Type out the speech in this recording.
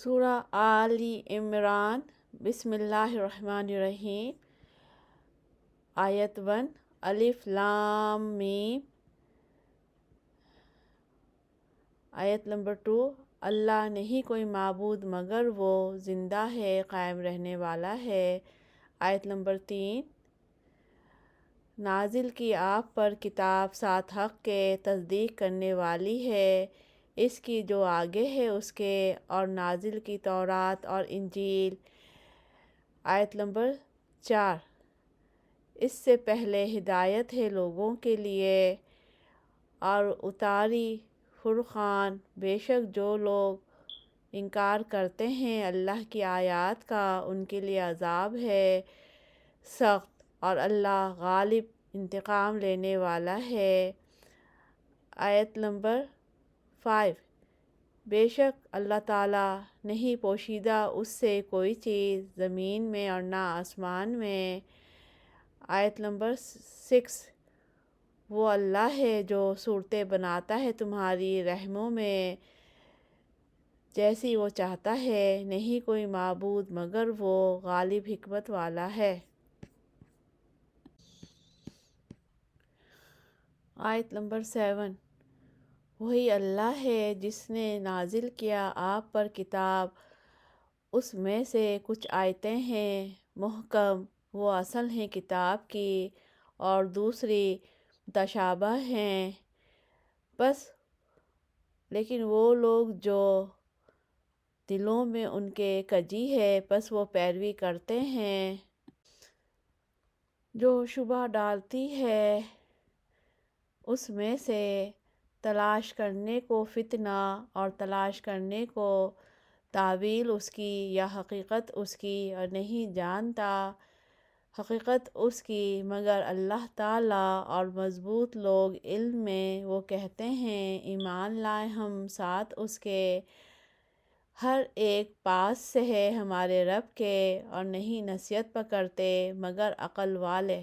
سورہ آل عمران۔ بسم اللہ الرحمن الرحیم۔ آیت 1 الف لام میم۔ آیت نمبر 2 اللہ نہیں کوئی معبود مگر وہ زندہ ہے، قائم رہنے والا ہے۔ آیت نمبر 3 نازل کی آپ پر کتاب ساتھ حق کے، تصدیق کرنے والی ہے اس کی جو آگے ہے اس کے، اور نازل کی تورات اور انجیل۔ آیت نمبر 4 اس سے پہلے ہدایت ہے لوگوں کے لیے، اور اتاری فرقان۔ بے شک جو لوگ انکار کرتے ہیں اللہ کی آیات کا ان کے لیے عذاب ہے سخت، اور اللہ غالب انتقام لینے والا ہے۔ آیت نمبر 5 بے شک اللہ تعالیٰ نہیں پوشیدہ اس سے کوئی چیز زمین میں اور نہ آسمان میں۔ آیت نمبر 6 وہ اللہ ہے جو صورتیں بناتا ہے تمہاری رحموں میں جیسی وہ چاہتا ہے، نہیں کوئی معبود مگر وہ، غالب حکمت والا ہے۔ آیت نمبر 7 وہی اللہ ہے جس نے نازل کیا آپ پر کتاب، اس میں سے کچھ آیتیں ہیں محکم، وہ اصل ہیں کتاب کی، اور دوسری متشابہ ہیں، بس لیکن وہ لوگ جو دلوں میں ان کے کجی ہے بس وہ پیروی کرتے ہیں۔ جو شبہ ڈالتی ہے اس میں سے تلاش کرنے کو فتنہ، اور تلاش کرنے کو تاویل اس کی یا حقیقت اس کی، اور نہیں جانتا حقیقت اس کی مگر اللہ تعالیٰ، اور مضبوط لوگ علم میں وہ کہتے ہیں ایمان لائے ہم ساتھ اس کے، ہر ایک پاس سے ہے ہمارے رب کے، اور نہیں نصیحت پکڑتے مگر عقل والے۔